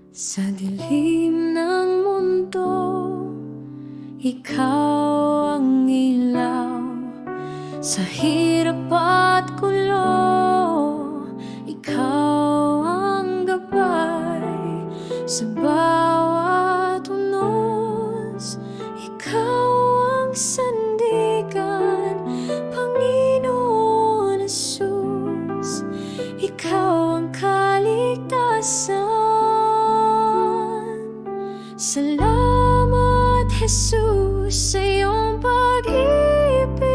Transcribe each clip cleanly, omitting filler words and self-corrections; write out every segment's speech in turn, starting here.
Sa dilim ng mundo, ikaw ang ilaw. Sa hirap at gulo, ikaw ang gabay. Sa bawat unos, ikaw ang sandigan. Panginoon Jesus, ikaw ang kaligtasan. Salamat, Jesus, sa iyong pag-ibig.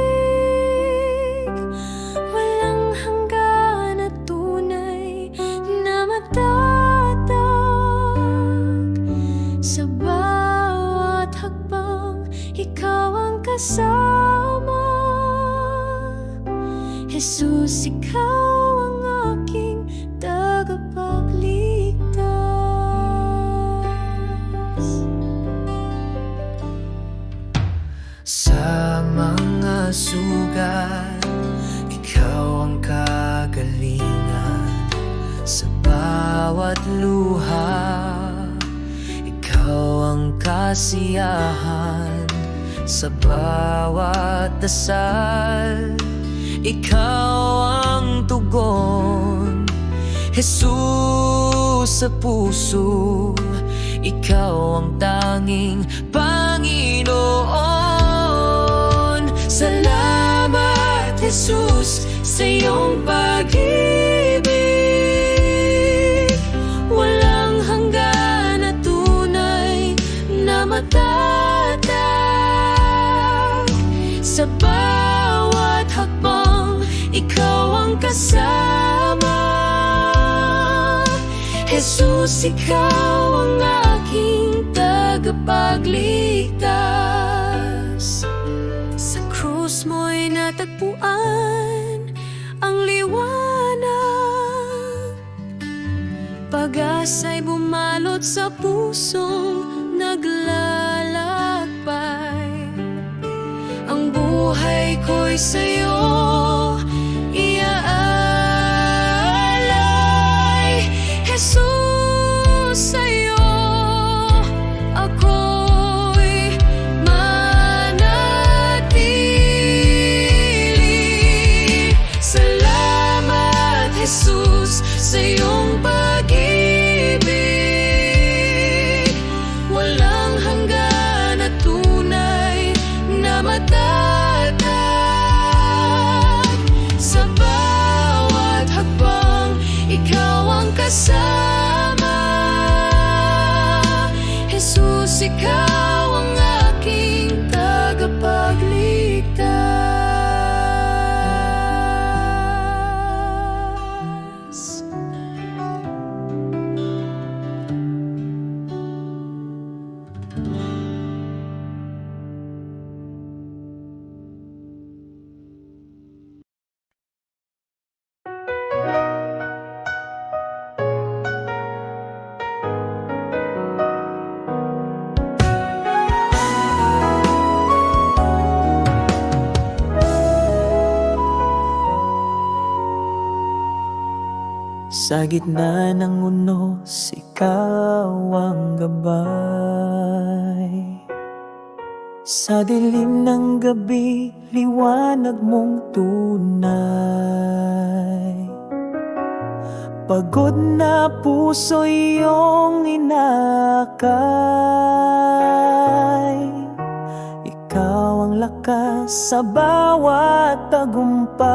Walang hanggan at tunay na matatag. Sa bawat hakbang, ikaw ang kasama. Jesus, ikaw ang aking tagapagligtas. Sa mga sugat, ikaw ang kagalingan. Sa bawat luha, ikaw ang kasiyahan. Sa bawat dasal, ikaw ang tugon. Jesus, sa puso, ikaw ang tanging Panginoon. Salamat, Jesus, sa iyong pag-ibig. Walang hanggan at tunay na matatag. Sa bawat hakbang, ikaw ang kasama. Jesus, ikaw ang aking tagapagligtas. Sa krus mo'y natagpuan ang liwanag. Pag-asa'y bumalot sa pusong naglalakbay. Ang buhay ko'y sa'yo iaalay. Jesus, sa'yo ako'y manatili. Salamat, Jesus, sa iyong pag-ibig. Walang hanggan at tunay na matatag. Sa bawat hakbang, ikaw ang kasama. Jesus, ikaw ang aking tagapagligtas. Sa gitna ng unos, ikaw ang gabay. Sa dilim ng gabi, liwanag mong tunay. Pagod na puso iyong inakay. Ikaw ang lakas sa bawat tagumpay.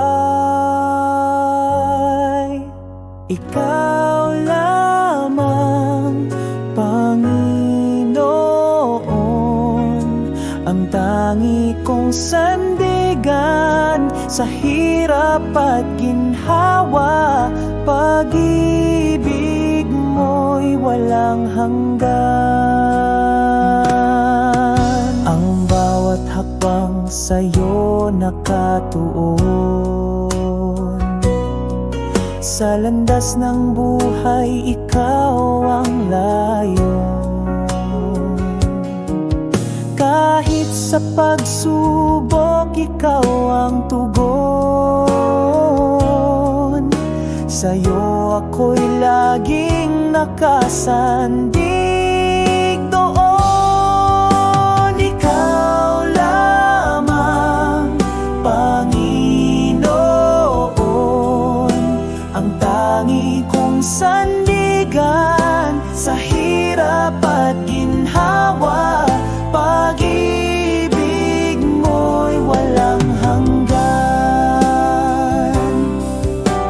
Ikaw lamang, Panginoon, ang tangi kong sandigan. Sa hirap at ginhawa, pag-ibig mo'y walang hanggan. Ang bawat hakbang sa'yo nakatuon. Sa landas ng buhay, ikaw ang layon. Kahit sa pagsubok, ikaw ang tugon. Sa'yo ako'y laging nakasandig doon. Ikaw lamang, Panginoon, ang tangi kong sandigan sa hirap at ginhawa. Pag-ibig mo'y walang hanggan.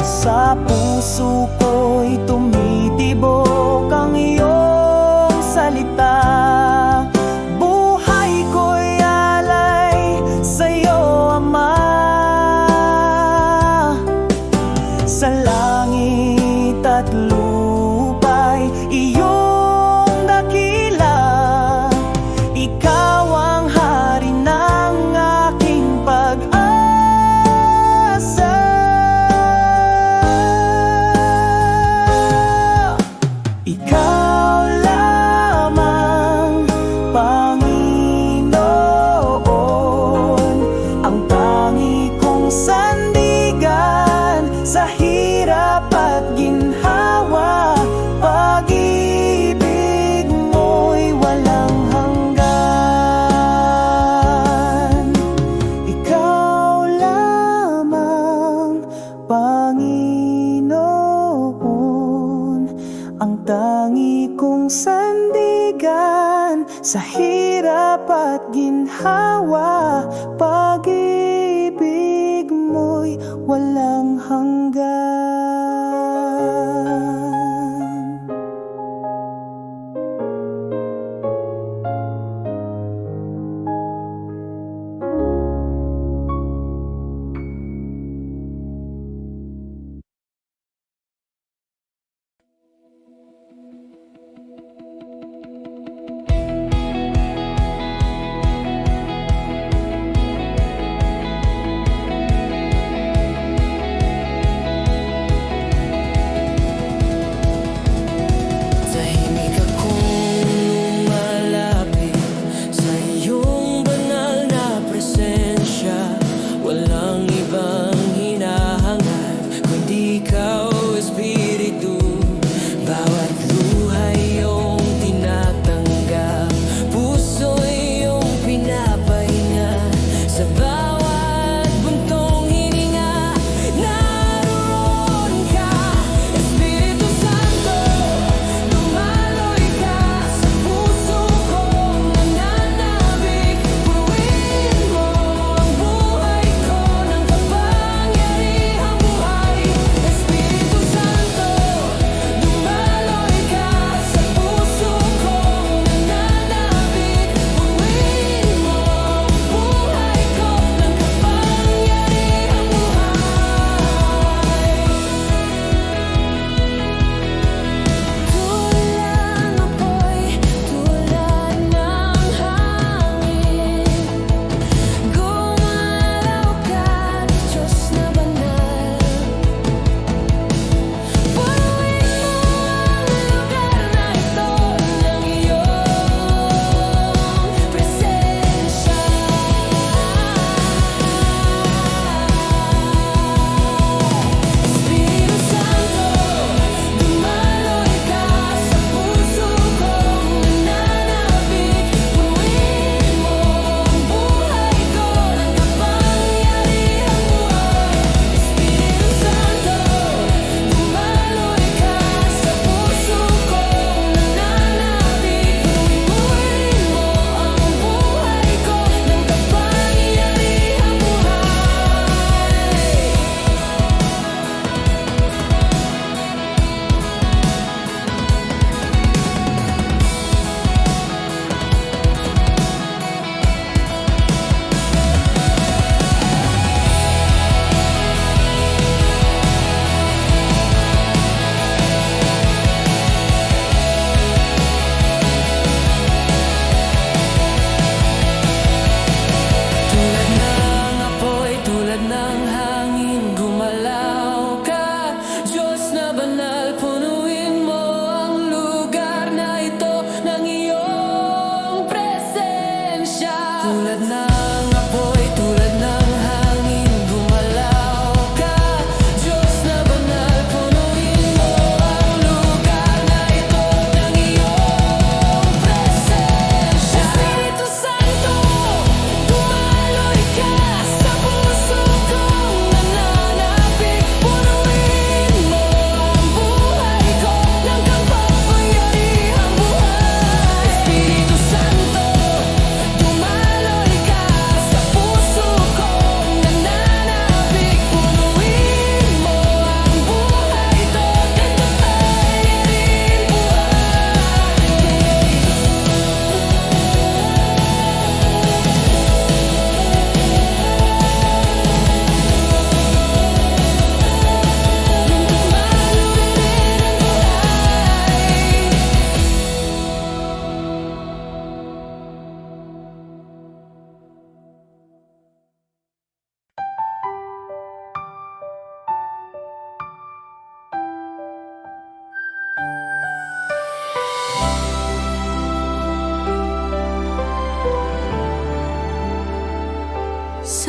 Sa puso ko'y tumitibok ang iyong salita. Buhay ko'y alay sa'yo, Ama. Sa langit at lupa'y iyong dakila. Ikaw ang hari ng aking pag-asa. Ikaw lamang, Panginoon, ang tangi kong sandigan sa hirap at ginhawa. Pag-ibig mo'y walang hanggan. Ikaw lamang, Panginoon, ang tangi kong sandigan sa hirap at ginhawa. Pag-ibig mo'y walang hanggan.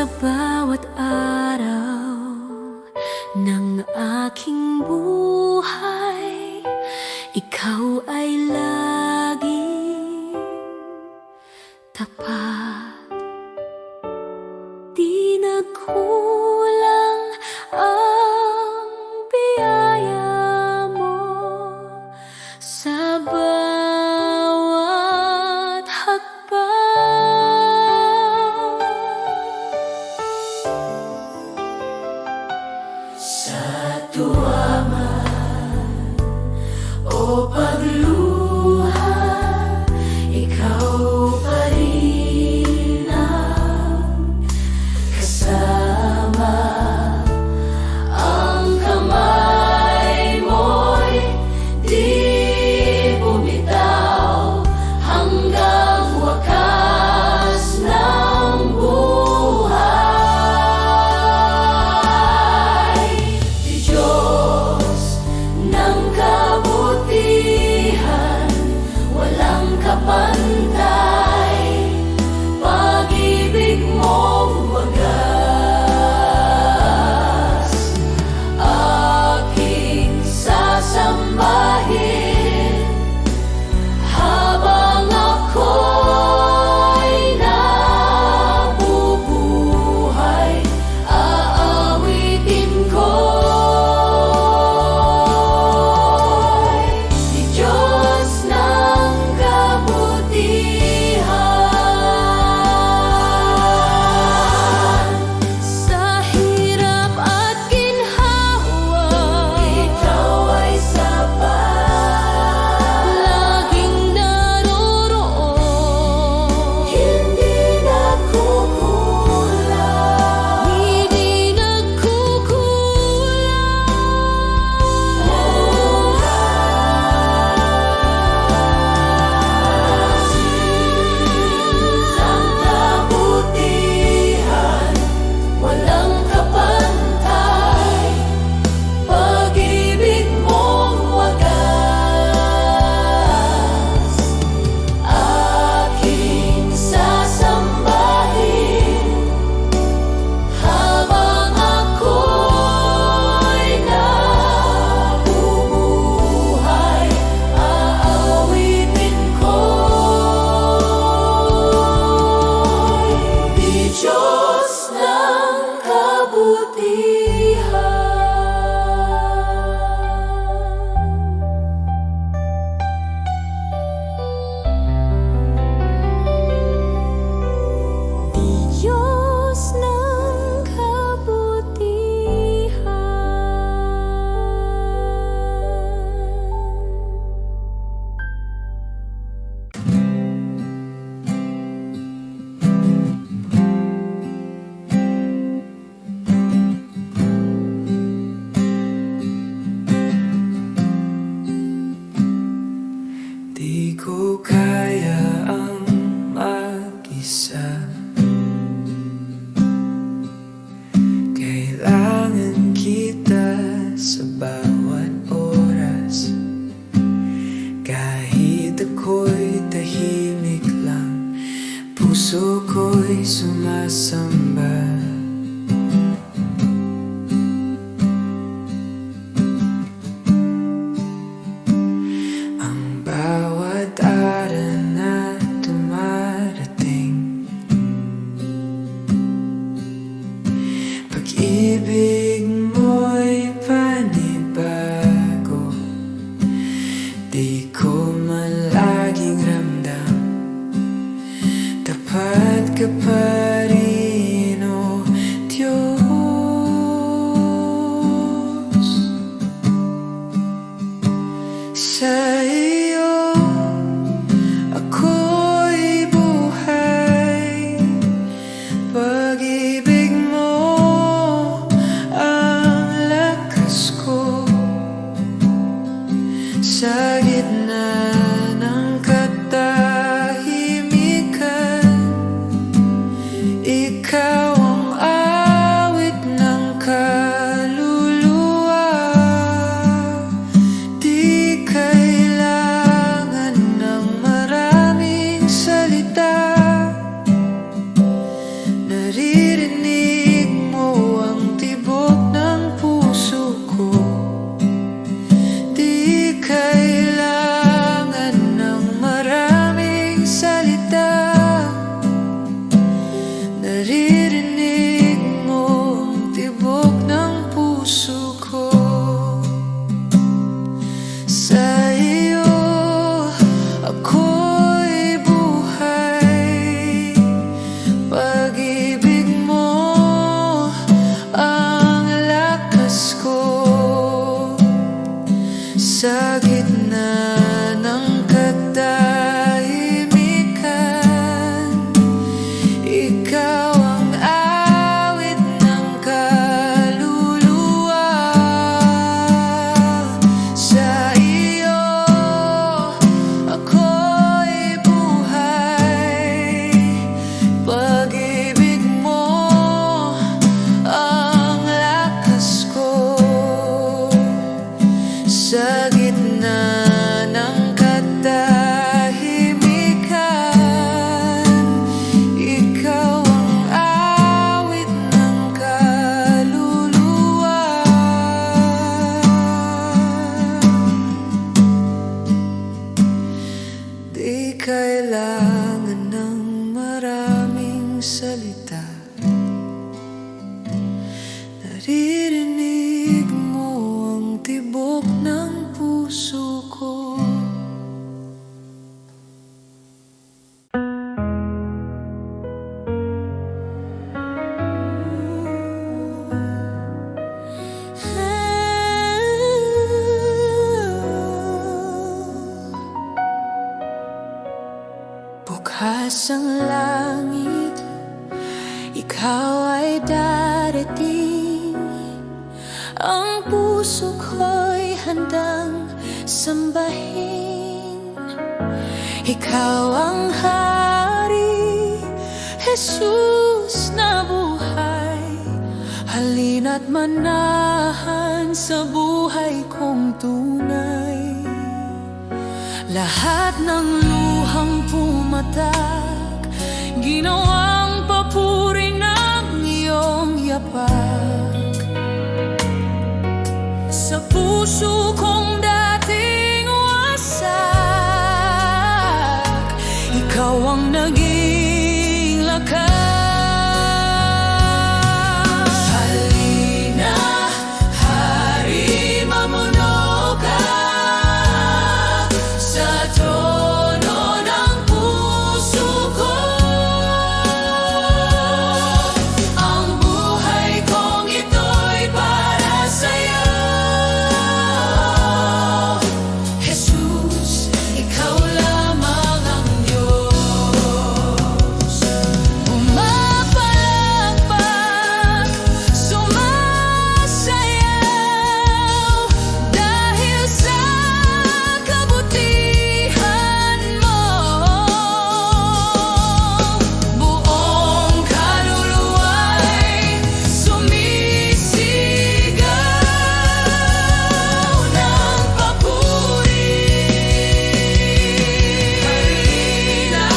sa bawat araw ng aking buhay, ikaw ay laging tapat. Di nagkulang ang biyaya mo sa bawat hakbang. Sa tuwa man o pagluha, ikaw pa rin ang kasama. Ang kamay mo'y di bumitaw hanggang wakas ng buhay. Di Diyos ng kabutihan, walang kapantay, pag-ibig mong wagas. Aking sasambahin habang ako'y nabubuhay, aawitin ko'y di Diyos ng kabutihan. Sa hirap at ginhawa, ikaw ay sapat. Laging naroroon, hindi nagkukulang, hindi nagkukulang. Ang kabutihan, walang kapantay, pag-ibig mong wagas. Aking sasambahin habang ako'y nabubuhay, aawitin ko'y di Diyos ng kabutihan. Di Diyos ng kabutihan. Di ko kaya ang mag-isa. Kailangan kita sa bawat oras. Kahit ako'y tahimik lang, puso ko'y sumasamba. Ang bawat araw na dumarating, pag-ibig mo'y panibago. Di ko man laging ramdam, tapat ka pa rin, o Diyos. Sa iyo ako'y buhay, pag-ibig mo ang lakas ko. Sa gitna ng katahimikan, kailangan ng maraming salita. Naririnig mo ang tibok ng puso ko. Bukas ang langit, ikaw ay darating. Ang puso ko'y handang sambahin. Ikaw ang hari, Jesus na buhay. Halina't manahan sa buhay kong tunay. Lahat ng luhang pumatak, ginawang papuri ng iyong yapak. Sa puso kong dating wasak, ikaw ang naging lakas. Halina, Hari, mamuno ka sa trono ng puso ko. Ang buhay kong ito'y para sa'yo, Jesus, ikaw lamang ang Diyos. Pumapalakpak, sumasayaw, dahil sa kabutihan mo. Buong kaluluwa'y sumisigaw ng papuri. Halina,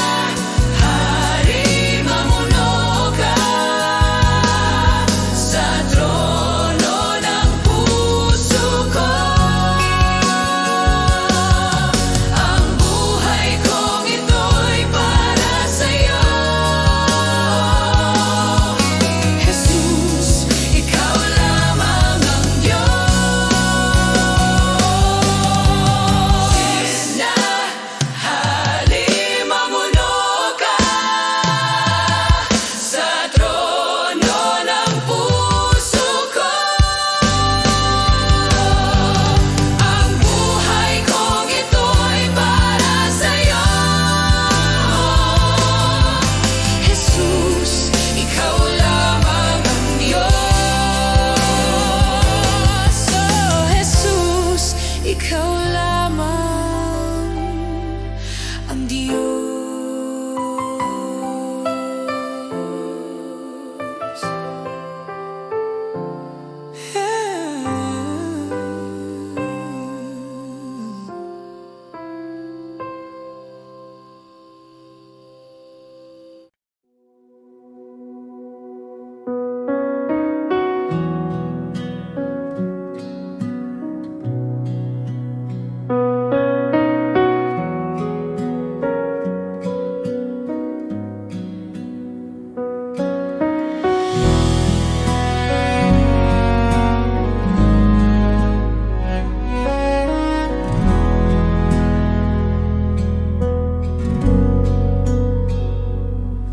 Hari, mamuno ka sa trono ng puso ko. Ang buhay kong ito'y para sa'yo, Jesus, ikaw lamang ang Diyos. Na Hari, mamuno ka sa trono ng puso ko. Ang buhay kong ito'y para sa'yo, Jesus, ikaw lamang ang Diyos. Oh, Jesus, ikaw lamang ang Diyos.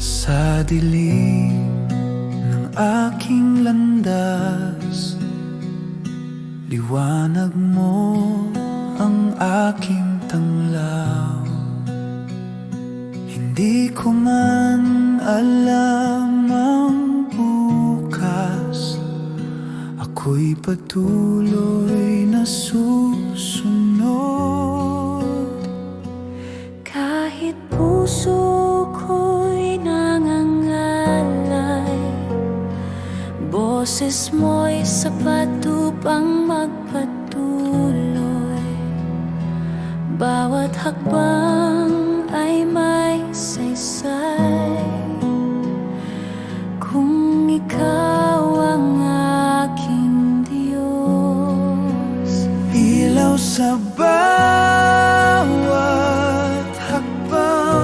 Sa dilim ng aking landas, liwanag mo ang aking tanglaw. Hindi ko man alam ang bukas, ako'y patuloy na susunod. Kahit puso ko'y nangangalay, boses mo'y sapat upang magpatuloy. Bawat hakbang ay may saysay, kung ikaw ang aking Diyos. Ilaw sa bawat hakbang,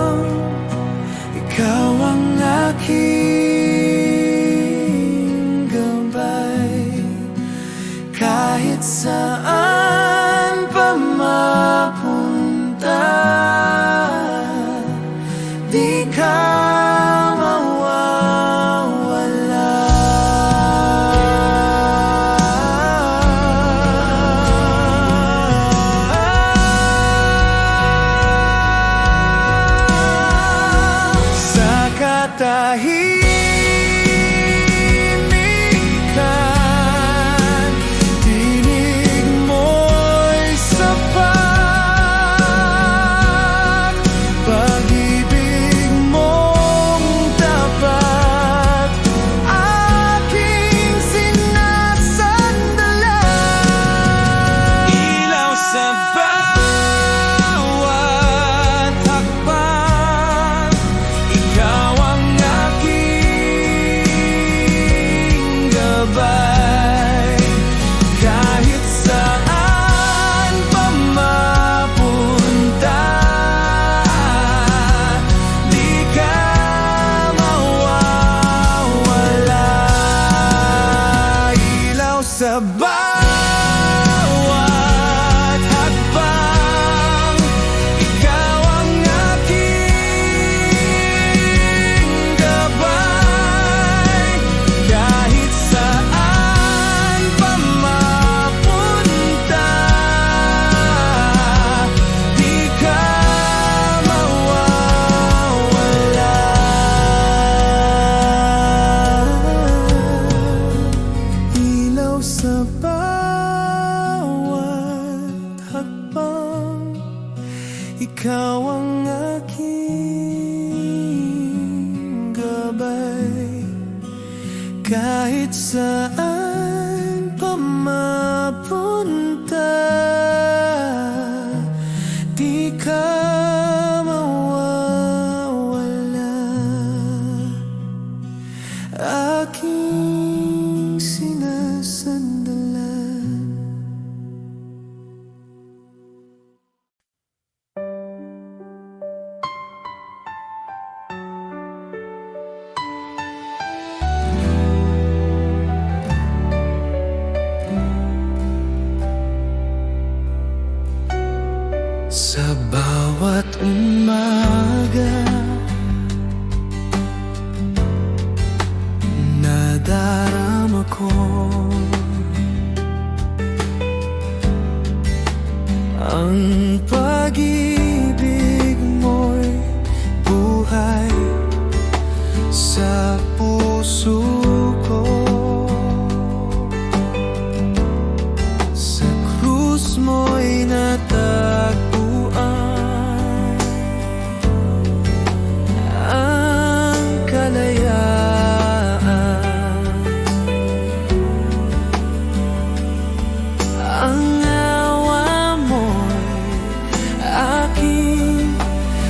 ikaw ang aking gabay. Kahit saan pa mapunta, di ka mawawala. Aking sinasandalan. Sa bawat umaga, nadarama ko ang pag-ibig mo'y buhay sa puso ko. Sa krus mo'y natagpuan ang kalayaan. Ang awa mo'y aking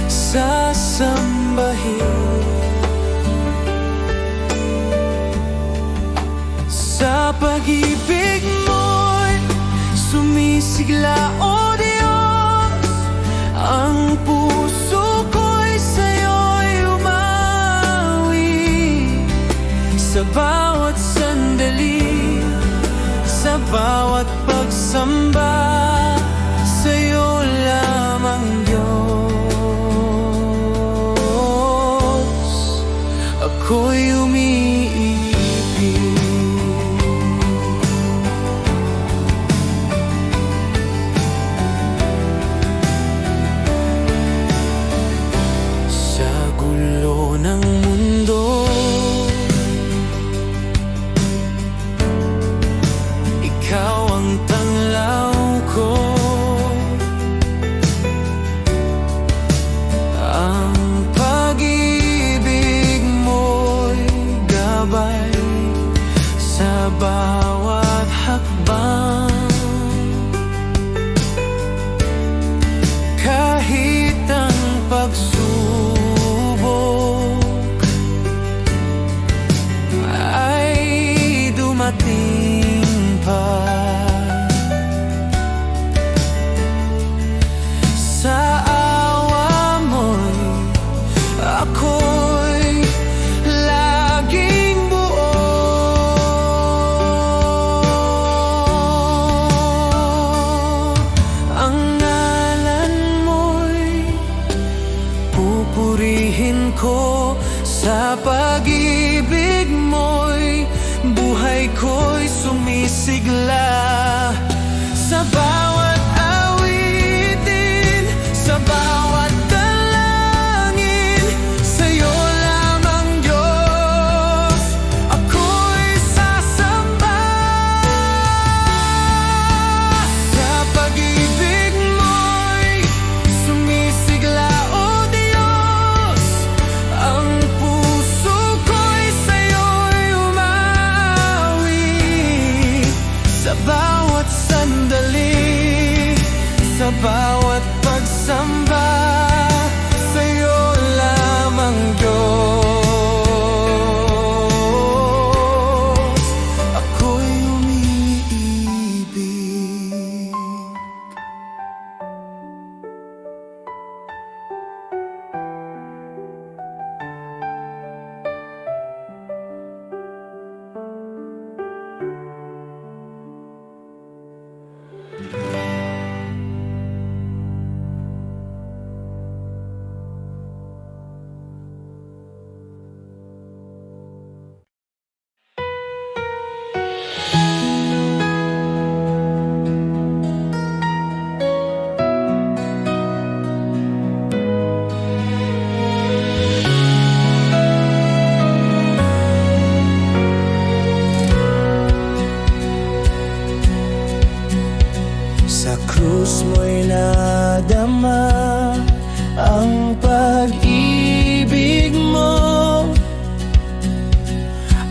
sasambahin. Sa pag-ibig mo'y sumisigla, o Diyos. Ang puso ko'y sa'yo'y umawi. Sa bawat sandali, sa bawat pagsamba, sa'yo lamang, Diyos, ako'y umiibig. Sa gulo ng mundo, ikaw ang tanglaw ko. Ang pag-ibig mo'y gabay sa bawat hakbang. Kahit ang pagsubok ay dumating pa, sa awa mo'y ako'y laging buo. Ang ngalan mo'y pupurihin ko. Sa pag-ibig mo'y buhay ko'y sumisigla. Sa bawat awitin, sa bawat dalangin, sa'yo lamang, Diyos, ako'y sasamba. Sa pag-ibig mo'y sumisigla, o Diyos. Ang puso ko'y sa'yo'y umawi. Sa bawat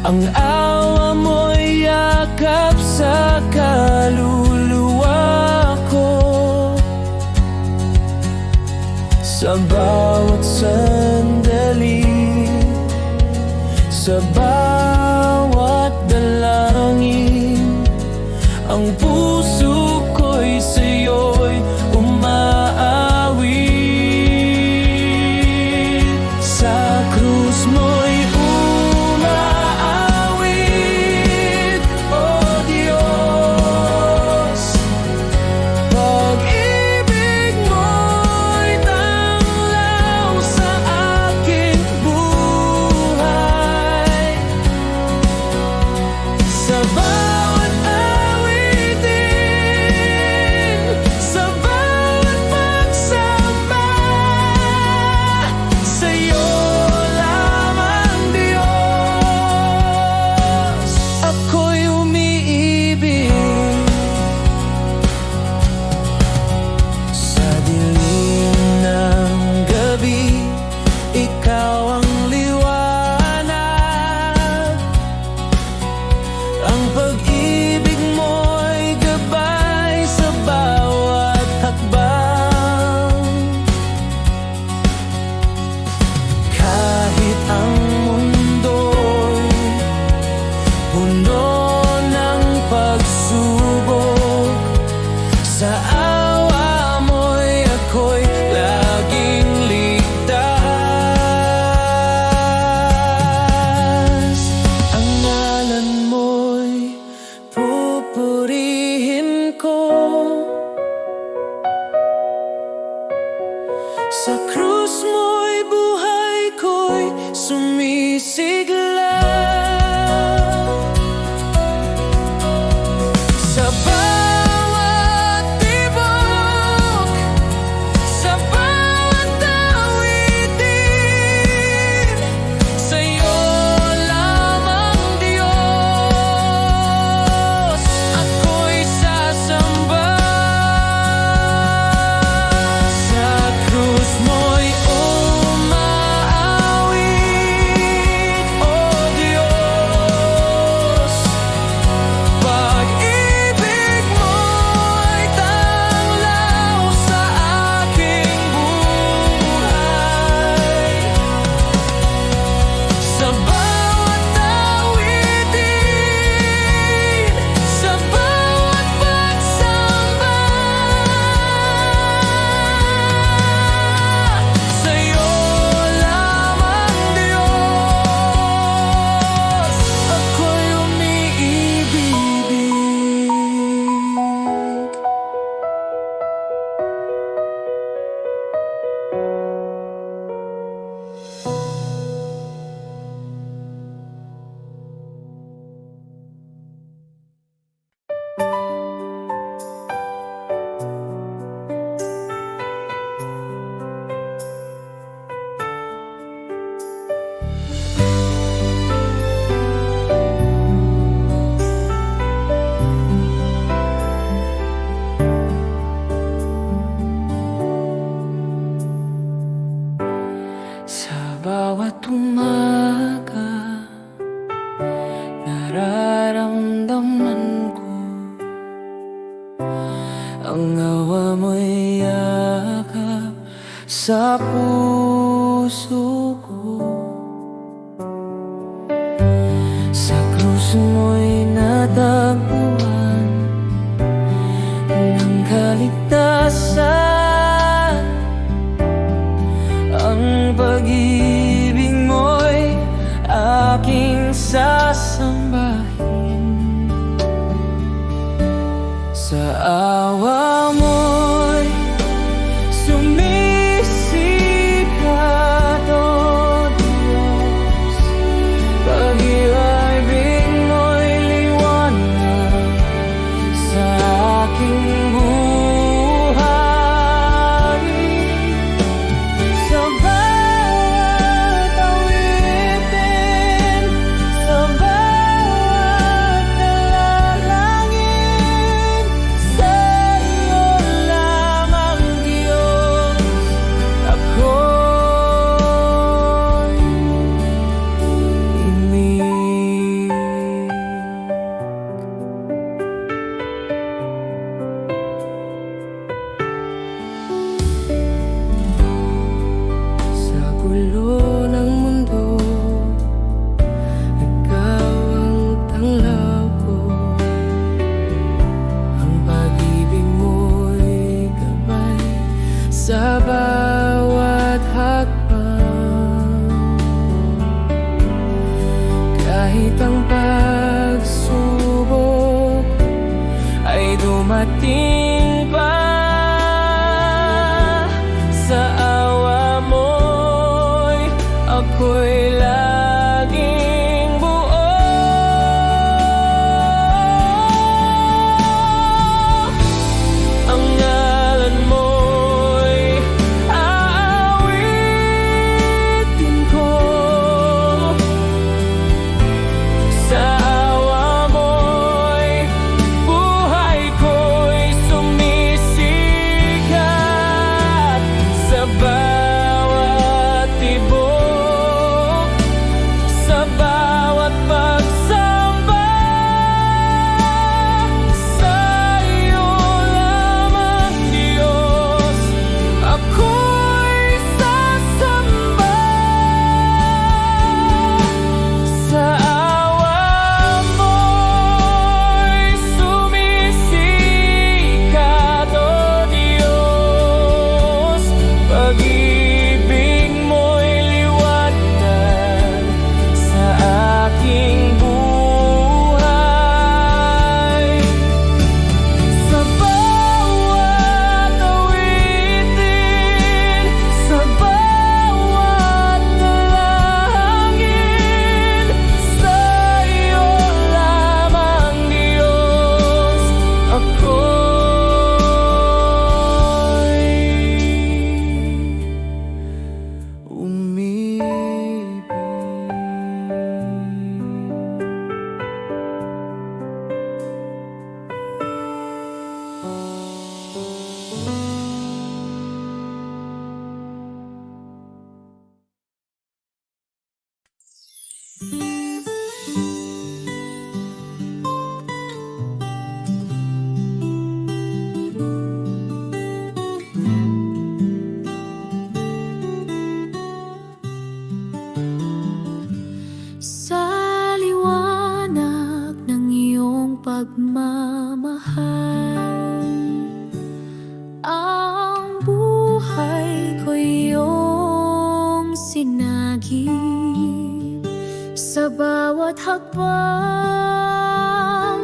Ang awa mo'y yakap sa kaluluwa ko. Sa bawat sandali, sa bawat dalangin, ang puso ko'y sa'yo'y umaawit. Sa krus mo'y umaawit, O Diyos. Pag-ibig mo'y tanglaw sa aking buhay. Sa bawat awitin, sa bawat pagsamba, sa'yo lamang, Diyos, ako'y umiibig. Sa dilim ng gabi, ikaw ang liwanag. Ang pag-ibig mo'y gabay sa bawat hakbang. Kahit ang mundo'y puno ng pagsubok, sa awa mo'y ako'y laging ligtas. Ang ngalan mo'y pupurihin ko. Sa krus mo'y buhay ko'y sumisigla. Sa bawat tibok, sa bawat awitin, sa'yo lamang, Diyos, ako'y sasamba. Sa krus mo'y umaawit, O Diyos. Pag-ibig mo'y tanglaw sa aking buhay. Sa bawat awitin, sa bawat pagsamba, sa'yo lamang, Diyos, ako'y umiibig. Sa bawat umaga, nararamdaman ko ang awa mo'y yakap sa puso ko. Sa krus mo'y natagpuan ng kaligtasan. Ang pag-ibig mo'y aking sasambahin. Sa awa mo'y sumisikat, O Diyos. Pag-ibig mo'y liwanag sa aking buhay. Sa bawat awitin, sa bawat dalangin, sa gulo ng mundo, ikaw ang tanglaw ko. Ang pag-ibig mo'y gabay sa bawat hakbang. Kahit ang pagsubok ay dumating pa, sa awa mo'y ako'y laging buo. Ang ngalan mo'y aawitin ko, sa awa mo'y buhay ko'y sumisikat, sa bawat tibok, sa bawat pagsamba. Sa iyo lamang, Diyos, ako'y sasamba. Sa awa mo'y sumisikat, O Diyos. Pag-ibig mo'y liwanag sa aking buhay. Sa bawat awitin, sa bawat dalangin, sa iyo lamang, Diyos, ako'y umibig. Sa liwanag ng iyong pagmamahal, ang buhay ko iyong sinagip. Sa bawat hakbang,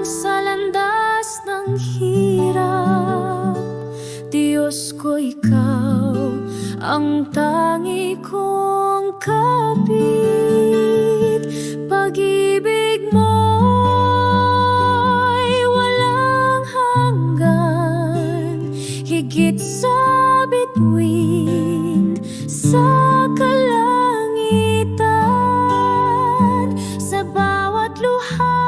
sa landas ng hirap, Diyos ko, ikaw ang tangi kong kapit. Pag-ibig mo'y walang hanggan, higit sa bituin, sa kalangitan. Sa bawat luha,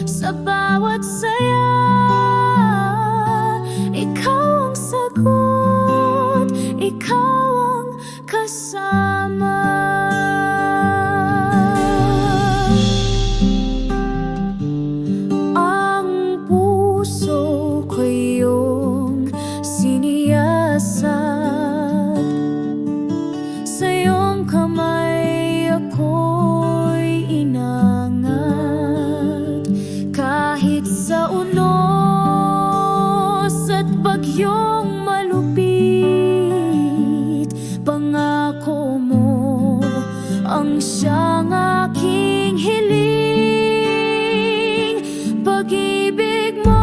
sa bawat saya, ikaw ang sagot, ikaw ang kasama. Ang puso ko iyong siniyasat, sa iyong kamay ako'y inangat. Kahit sa unos at bagyong malupit, pangako mo ang siyang aking hiling. Pag-ibig mo'y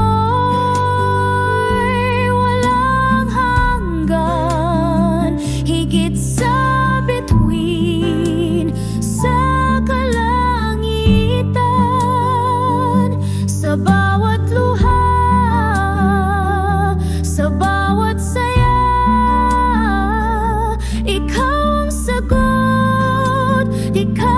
walang hanggan, higit sa bituin, sa kalangitan. Sa bawat luha, sa bawat saya, ikaw ang sagot, ikaw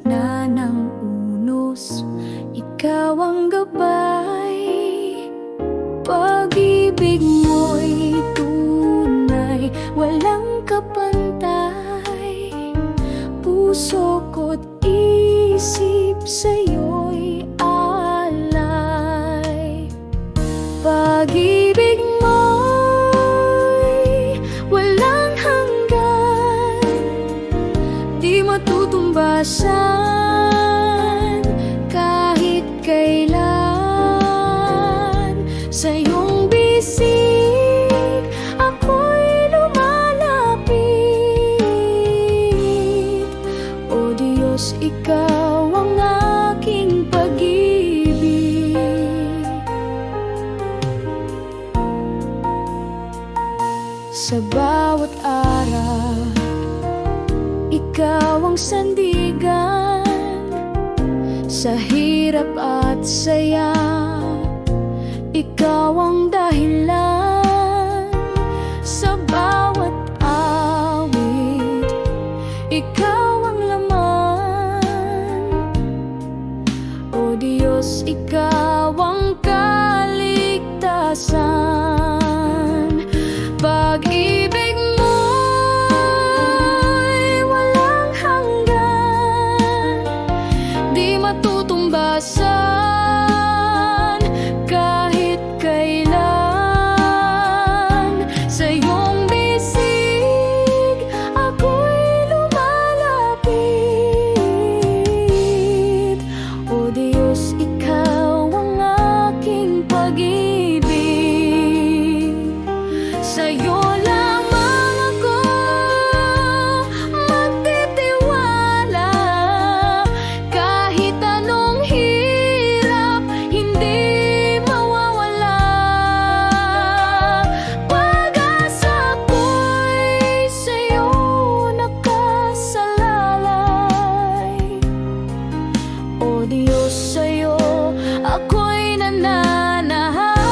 gitna ng unos, ikaw ang gabay. Pag-ibig mo'y tunay, walang kapantay. Puso ko't isip sa'yo'y alay. Pag-ibig mo'y walang hanggan, di matutumbasan kahit kailan. Sa iyong bisig ako'y lumalapit. O Diyos, ikaw ang aking pag-ibig. Sa bawat araw, ikaw ang sandigan. Sa hirap at saya, ikaw ang dahilan. Sa bawat awit, ikaw ang laman. O Diyos, ikaw ang kaligtasan. Pag-ibig mo'y walang hanggan, di matutumbasan kahit kailan. Sa iyong bisig ako'y lumalapit. O Diyos, ikaw ang aking pag-ibig. Sa'yo lamang ako magtitiwala. Kahit anong hirap, hindi mawawala. Pag-asa ko'y sa'yo nakasalalay. O Diyos, sa'yo ako'y nananahan.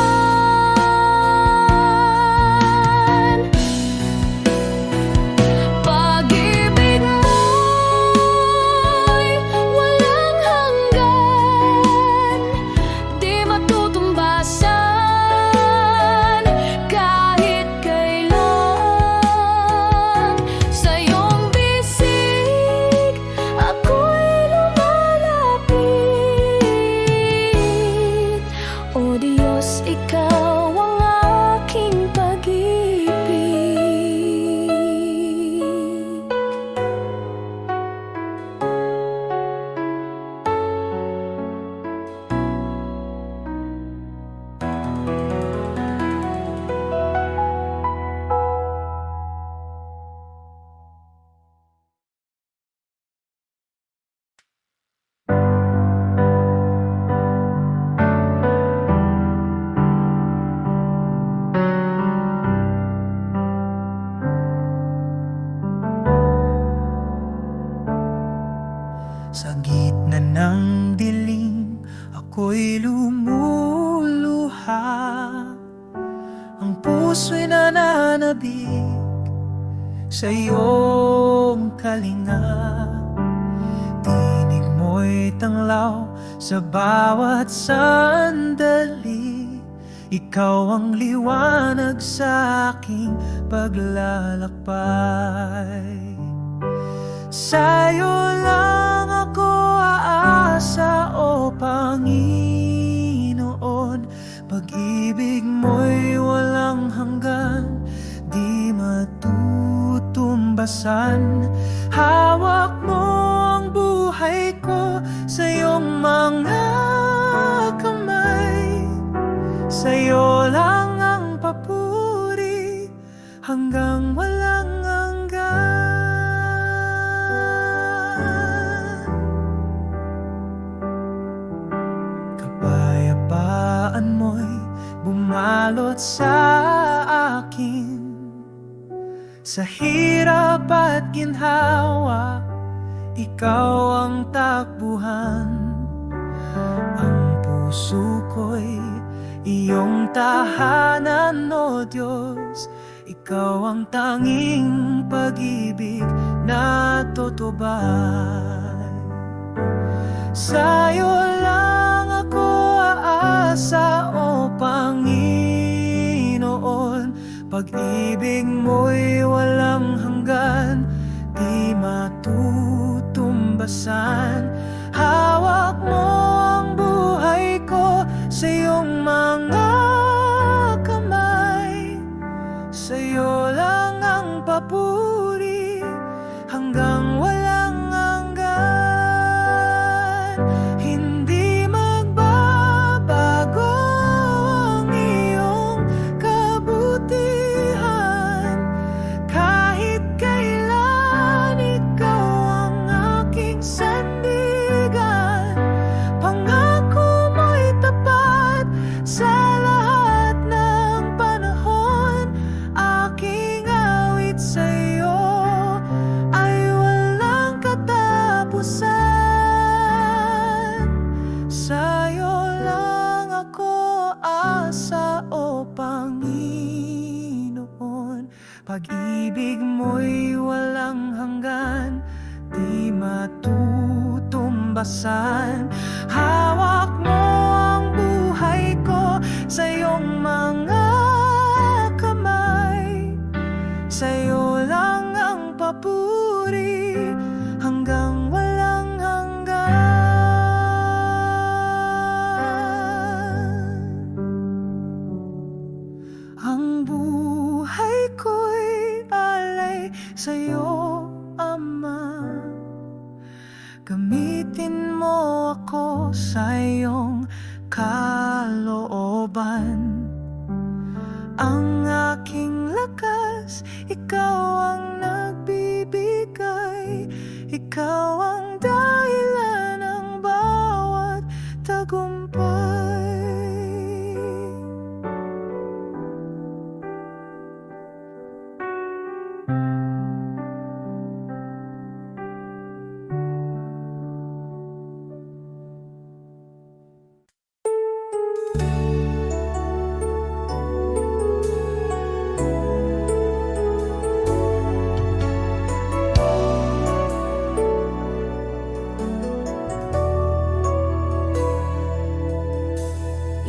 Pag-ibig mo'y walang hanggan, di matutumbasan kahit kailan. Sa iyong bisig ako'y lumalapit. O Diyos, ikaw ang aking pag-ibig. Sa gitna ng dilim, ako'y lumuluha. Ang puso'y nananabik sa iyong kalinga. Tinig mo'y tanglaw sa bawat sandali. Ikaw ang liwanag sa aking paglalakbay. Sa'yo lang ako aasa, o Panginoon. Pag-ibig mo'y walang hanggan, di matutumbasan. Hawak mo ang buhay ko sa iyong mga kamay. Sa'yo lang ang papuri hanggang walang hanggan. Kapayapaan mo'y bumalot sa akin. Sa hirap at ginhawa, ikaw ang takbuhan. Ang puso ko'y iyong tahanan, o Diyos. Ikaw ang tanging pag-ibig na tutubay. Sa'yo lang ako aasa, o Panginoon. Pag-ibig mo'y walang hanggan, di matutumbasan. Hawak mo ang buhay ko sa iyong mga kamay. Sa'yo lang ang papuri hanggang walang hanggan. Hindi magbabago ang iyong kabutihan. Kahit kailan ikaw ang aking sandigan. Pangako mo'y tapat sa lahat ng panahon. Aking awit sa'yo ay walang katapusan. Sa'yo lang ako aasa, o Panginoon. Pag-ibig mo'y walang hanggan, di matutumbasan. Hawak mo ang buhay ko sa iyong mga kamay. Sa'yo lang ang papuri hanggang walang hanggan. Ang buhay ko'y alay sa'yo, Ama. Gamitin mo ako sa iyong kalooban. Ang aking lakas, ikaw ang nagbibigay. Ikaw ang dahilan ng bawat tagumpay.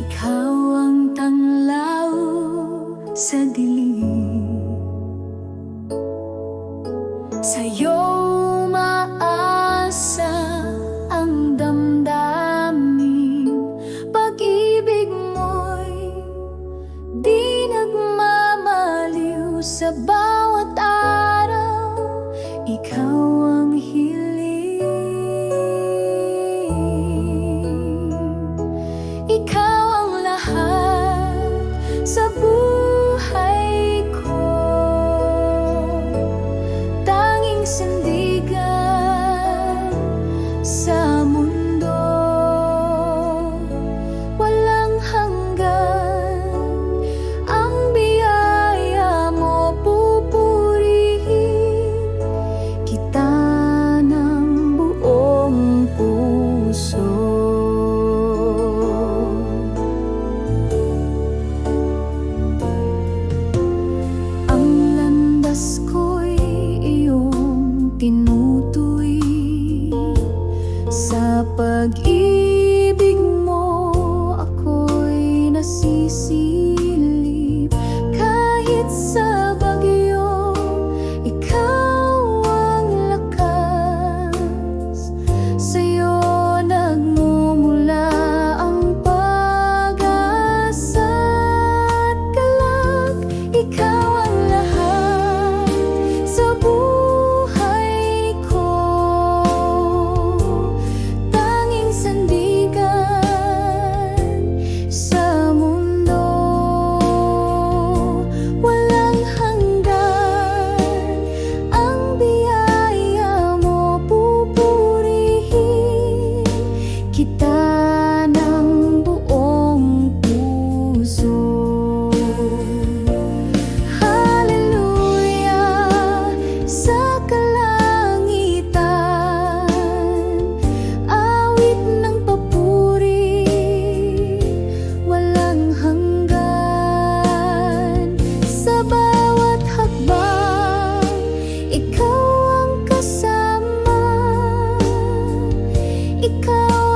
Ikaw ang tanglaw sa dilim. Sa'yo maasa ang damdamin. Pag-ibig mo'y di nagmamaliw sa bawat araw. Ikaw ang hiling. Ikaw ang lahat sa buhay ko. Tanging sandigan sa mundo. Walang hanggan ang biyaya mo, pupurihin kita ng buong puso. Ang landas ko'y iyong tinutuwi. Sa pag-ibig mo ako'y nasisilip. Kahit sa bagyo, ikaw ang lakas. Sa'yo nagmumula ang pag-asa at galak. Ikaw ang lahat sa buhay ko. Tanging sandigan sa mundo. Walang hanggan ang biyaya mo, pupurihin kita ng buong puso. Hallelujah sa kalangitan, awit ng papuri, walang hanggan. Sa bawat hakbang, ikaw ang kasama. Ikaw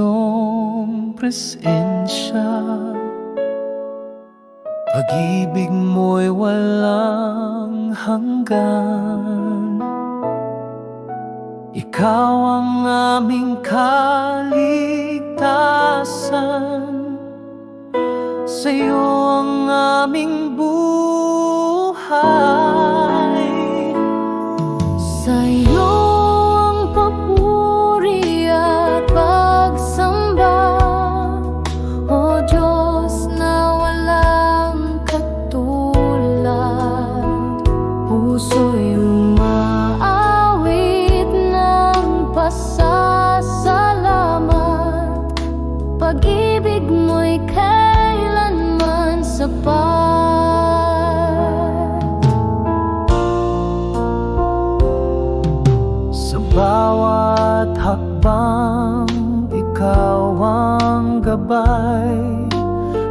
iyong presensya. Pag-ibig mo'y walang hanggan. Ikaw ang aming kaligtasan, sa'yo ang aming buhay. Sa'yo ang papuri at pagsamba, O Diyos na walang katulad. Puso'y umaawit ng pasasalamat. Pag-ibig mo'y kailanman sapat. Sa bawat hakbang, ikaw ang gabay.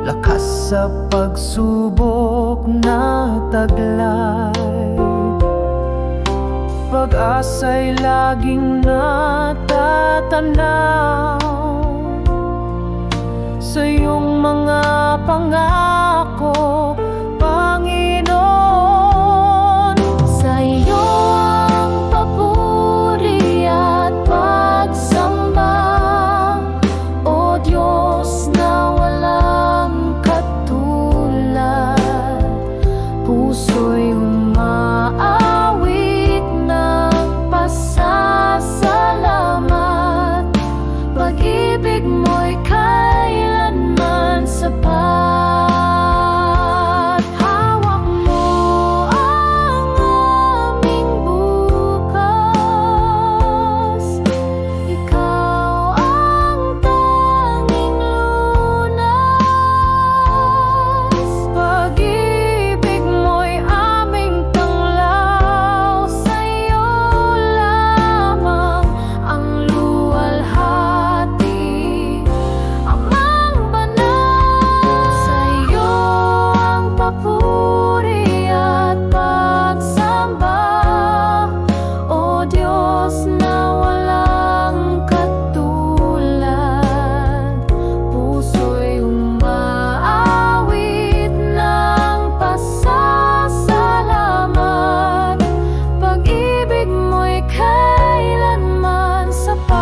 Lakas sa pagsubok na taglay. Pag-asa'y laging natatanaw sa iyong mga pangako, Panginoon. Sa'yo ang papuri at pagsamba, O Diyos na walang katulad. Puso'y umaawit ng pasasalamat. Pag-ibig mo'y kailanman sapat. Hawak mo ang aming bukas. Ikaw ang tanging lunas. Pag-ibig mo'y aming tanglaw. Sa'yo lamang ang luwalhati, Amang banal. Sa'yo ang papuri at pagsamba, O Diyos na walang katulad. Puso'y umaawit ng pasasalamat. Pag-ibig mo'y kailanman sapat.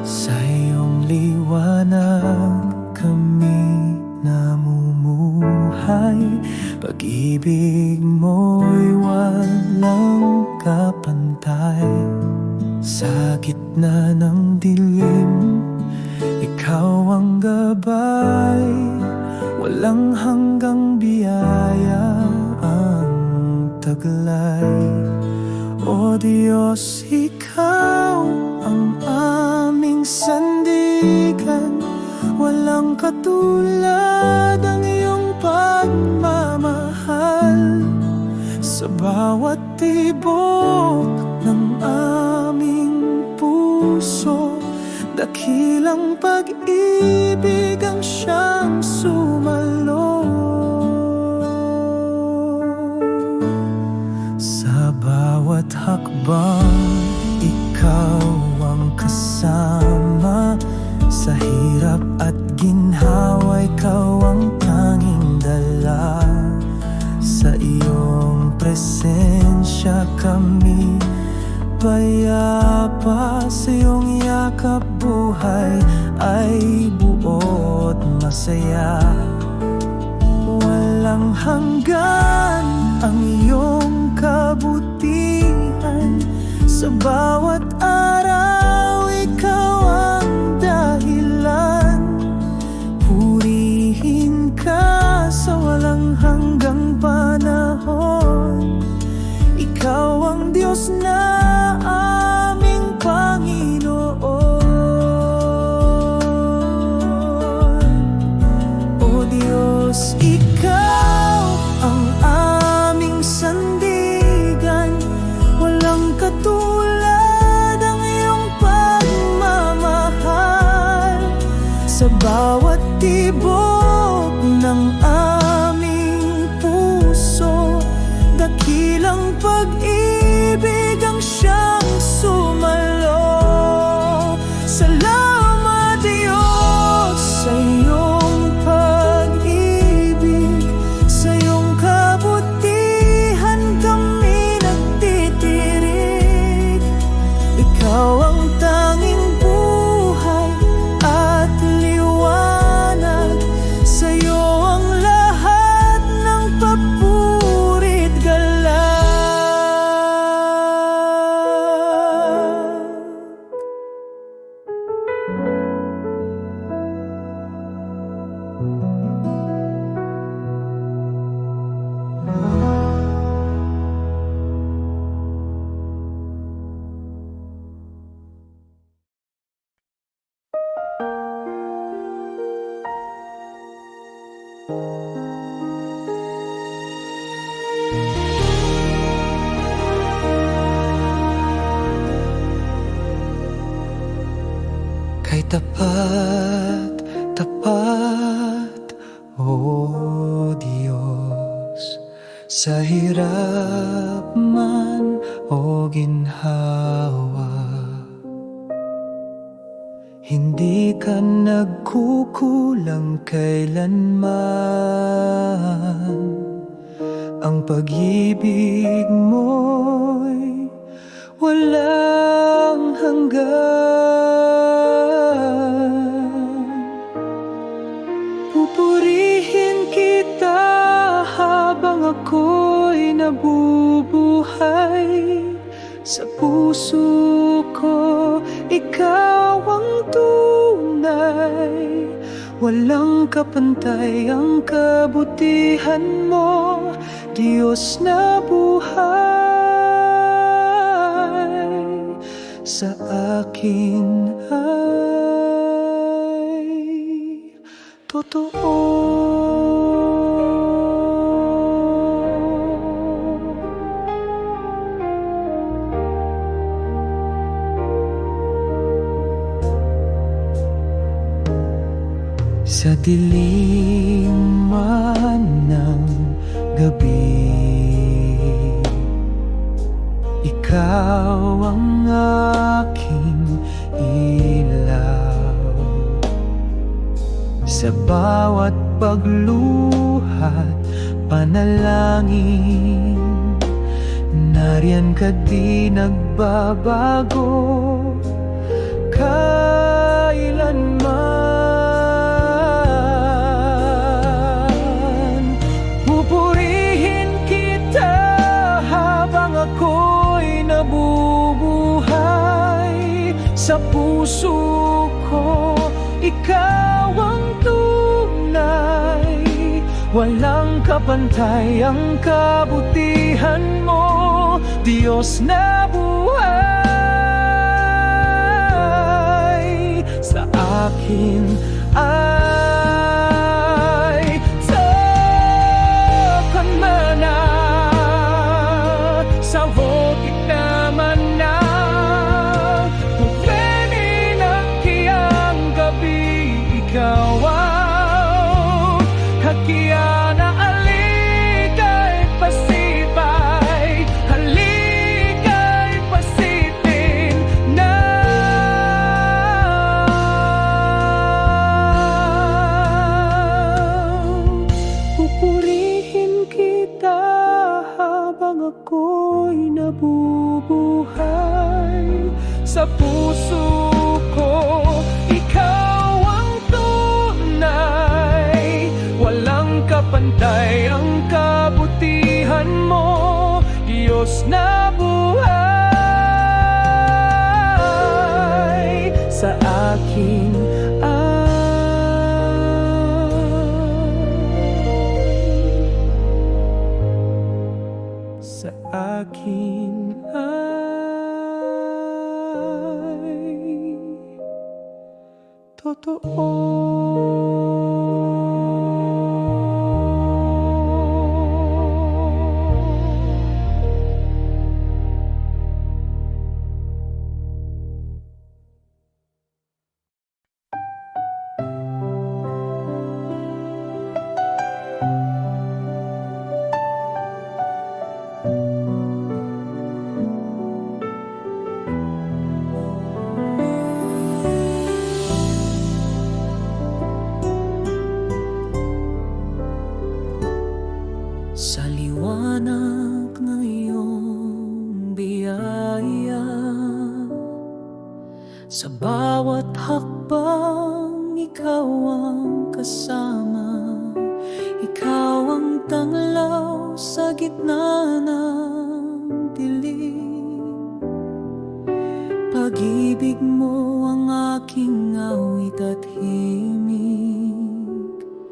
Sa iyong liwanag kami namumuhay. Pag-ibig mo'y walang kapantay. Sa gitna ng dilim, ikaw ang gabay. Walang hanggang biyaya ang taglay. O Diyos, ikaw ang aming sandigan. Walang katulad ang iyong pagmamahal. Sa bawat tibok ng aming puso, dakilang pag-ibig ang siyang sumalo. Sa bawat hakbang, ikaw ang kasama. Sa hirap at ginhawa, ikaw ang tanging dala. Sa iyong presensya kami payapa. Sa iyong yakap buhay ay buot masaya. Walang hanggan ang iyong kabutihan. Sa bawat araw, ikaw ang dahilan. Purihin ka sa walang hanggang panahon. Ikaw ang Diyos na aming Panginoon. Sa bawat tibok ng aming puso, dakilang pag-ibig ang siyang sumalo. Salamat Diyos sa iyong pag-ibig, sa iyong kabutihan kami nagtitirik. Ikaw ang tanging buhay at liwanag, sa iyo ang lahat ng papurit galak. Kay tapat, tapat, O Diyos, sa hirap man o ginhawa, hindi ka nagkukulang kailanman. Ang pag-ibig mo'y walang hanggan. Pupurihin kita habang ako'y nabubuhay. Sa puso ko, ikaw ang tunay. Walang kapantay ang kabutihan mo, Diyos na buhay. Sa akin ay totoo. Sa dilim man ng gabi, ikaw ang aking ilaw. Sa bawat pagluhat, panalangin, nariyan ka di nagbabago kailanman. Pupurihin kita habang ako'y nabubuhay. Sa puso ko, ikaw ang tunay. Walang kapantay ang kabutihan mo, Diyos na buhay. Sa akin ay takan mana, sa hokit naman na tupeni ng kiyang gabi. Ikaw ang hakiana, aligay pasibay, haligay pasitin na. Pupurihin kita habang ako'y nabubuhay. Sa puso ko, ikaw ang tunay. Walang kapantay ang kabutihan mo, Diyos na buhay. Sa akin sa akin ay totoo. Sa bawat hakbang, ikaw ang kasama. Ikaw ang tanglaw sa gitna ng dilim. Pag-ibig mo ang aking awit at himig.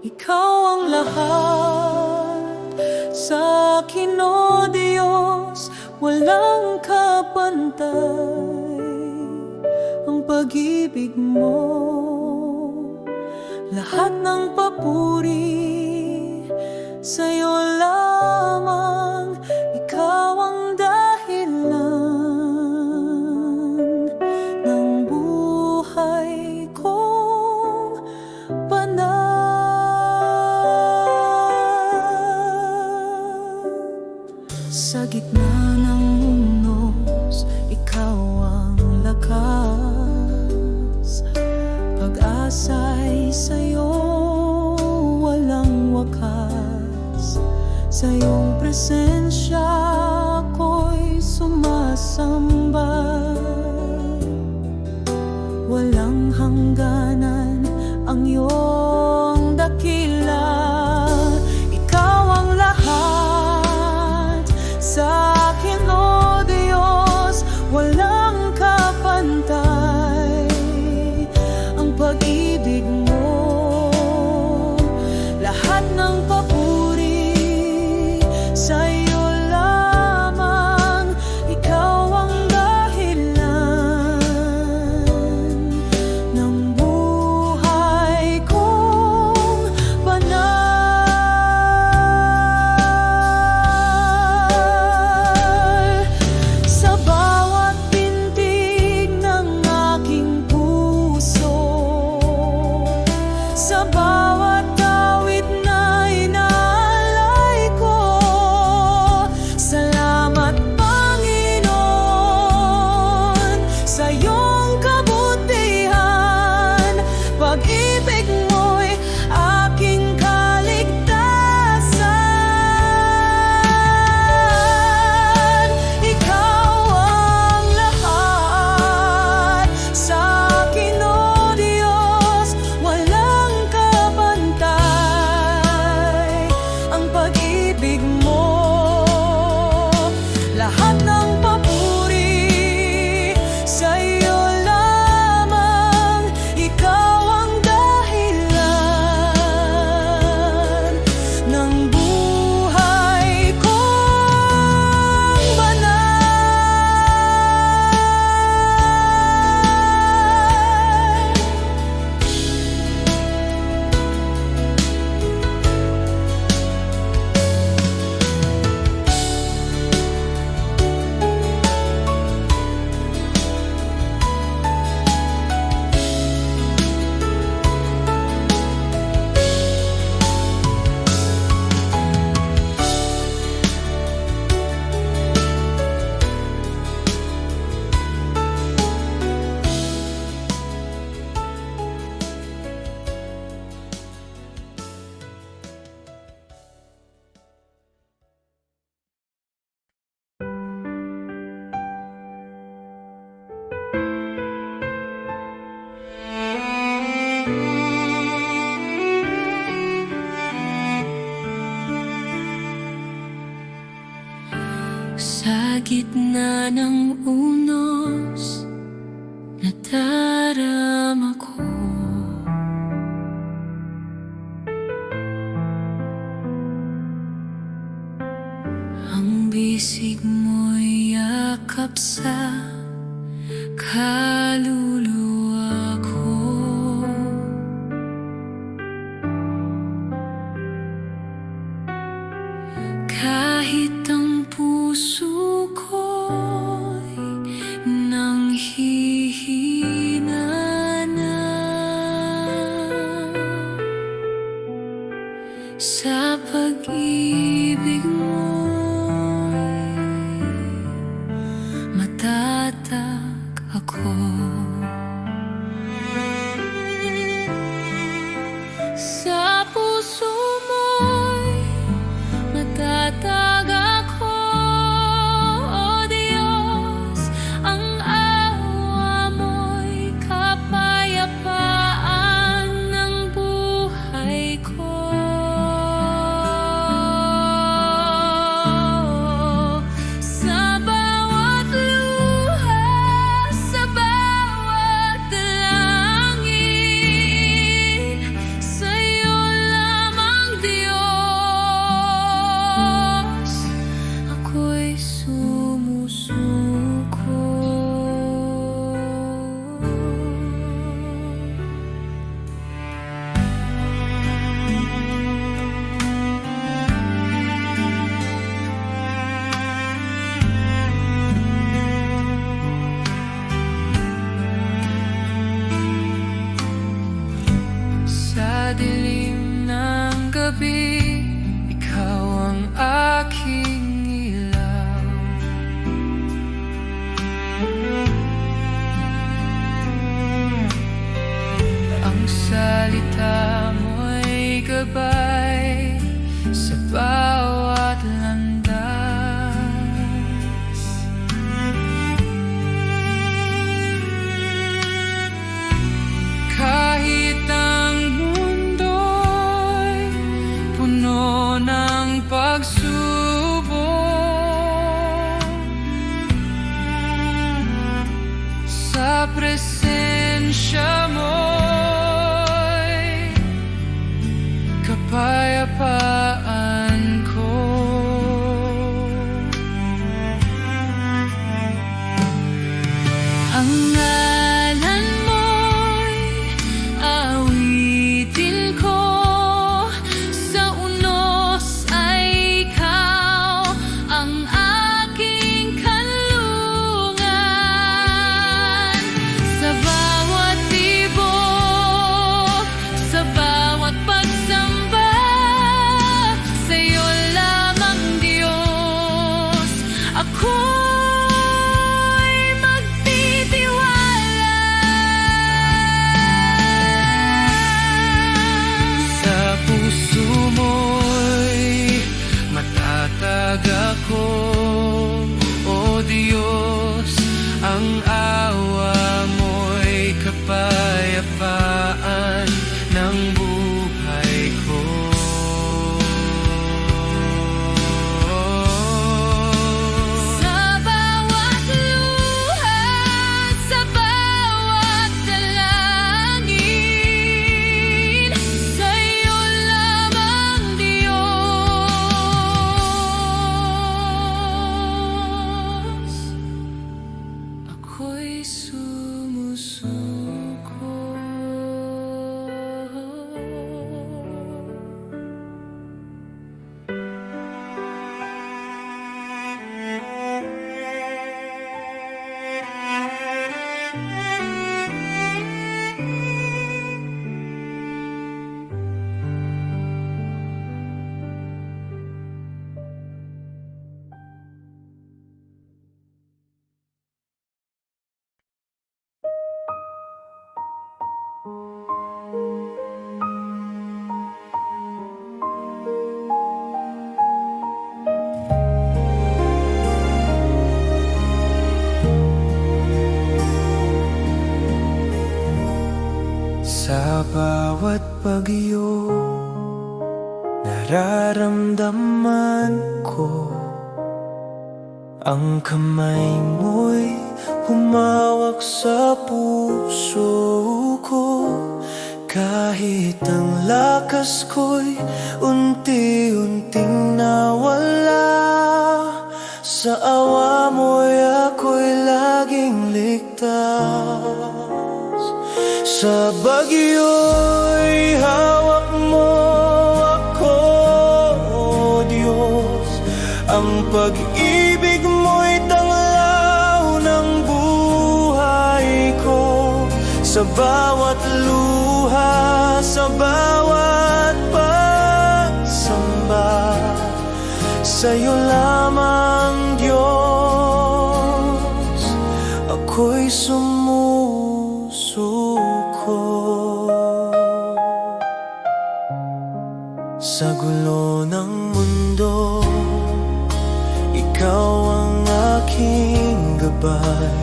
Ikaw ang lahat sa akin, o Diyos, walang kapantay. Ang pag-ibig mo, lahat ng papuri sa'yo lamang. Ikaw ang dahilan ng buhay kong banal. Sa gitna ng unos, ikaw ang lakas. Pag-asa'y sa'yo walang wakas. Sa iyong presensya ako'y sumasamba. Walang hangganan ang iyong dakila. Ikaw ang lahat sa akin, o Diyos, walang kapantay. Ang pag-ibig mo, lahat ng papuri sa'yo lamang. Ikaw ang dahilan ng buhay kong banal. Sa bawat pintig ng aking puso, sa bawat awit na inaalay ko, salamat Panginoon sa iyong kabutihan. Pag-ibig mo'y aking kaligtasan. Ikaw ang lahat sa akin, o Diyos, walang kapantay. Ang pag-ibig mo, lahat ng papuri sa'yo lamang. Ikaw ang dahilan ng buhay kong banal. Sa gitna ng unos, nadarama ko ang bisig mo'y yakap sa kaluluwa ko. Kahit ang puso ko'y nanghihina na, sa pag-ibig mo'y matatag ako. Sa puso mo'y matatag ako, o Diyos. Ang awa mo'y gabi, ikaw ang aking ilaw. Ang salita mo'y gabay sa bawat landas. Kahit ang mundo'y puno ng pagsubok, sa presensya mo'y kapayapaan ko. Ang ngalan mo'y awitin ko, sa unos ay ikaw ang aking kanlungan. Sa bawat tibok, sa bawat pagsamba, sa'yo lamang Diyos ako'y magtitiwala. Sa puso mo'y matatag ako, O Diyos, ang awa mo'y kapayapaan ng buhay ko. Sa bawat luha, sa bawat dalangin, sa'yo lamang Diyos ako'y sumusuko. Sa bawat bagyo, nararamdaman ko ang kamay mo'y humawak sa puso ko. Kahit ang lakas ko'y unti-unting nawala, sa awa mo'y ako'y laging ligtas. Sa bagyo'y hawak mo ako, O Diyos. Ang pag-ibig mo'y tanglaw ng buhay ko. Sa bawat luha, sa bawat pagsamba, sa'yo lamang Diyos ako'y sumusuko. Sa gulo ng mundo, ikaw ang aking gabay.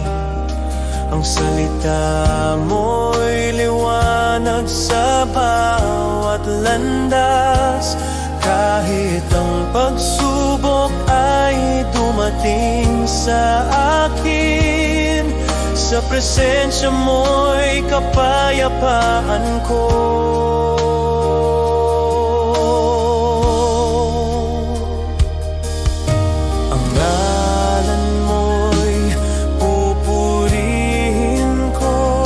Ang salita mo'y liwanag sa bawat landas. Kahit ang pagsubok ay dumating sa akin, sa presensya mo'y kapayapaan ko. Ang ngalan mo'y pupurihin ko,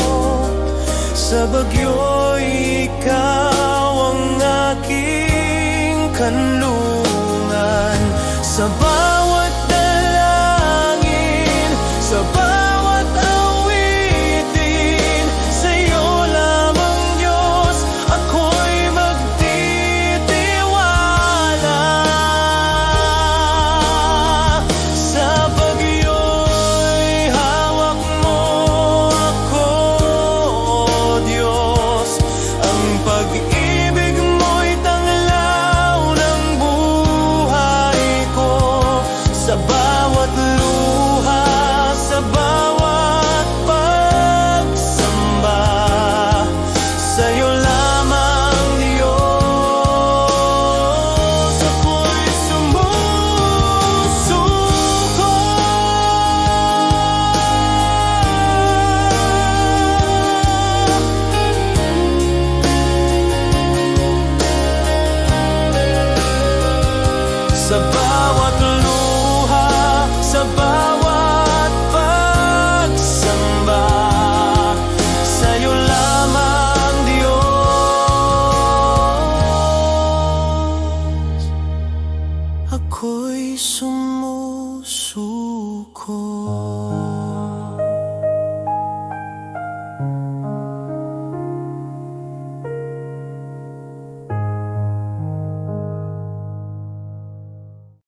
sa bagyo'y ikaw ang aking kanlungan. Sa bawat dalangin, sa bawat awitin, sa'yo lamang Diyos ako'y magtitiwala. ako'y sumusuko.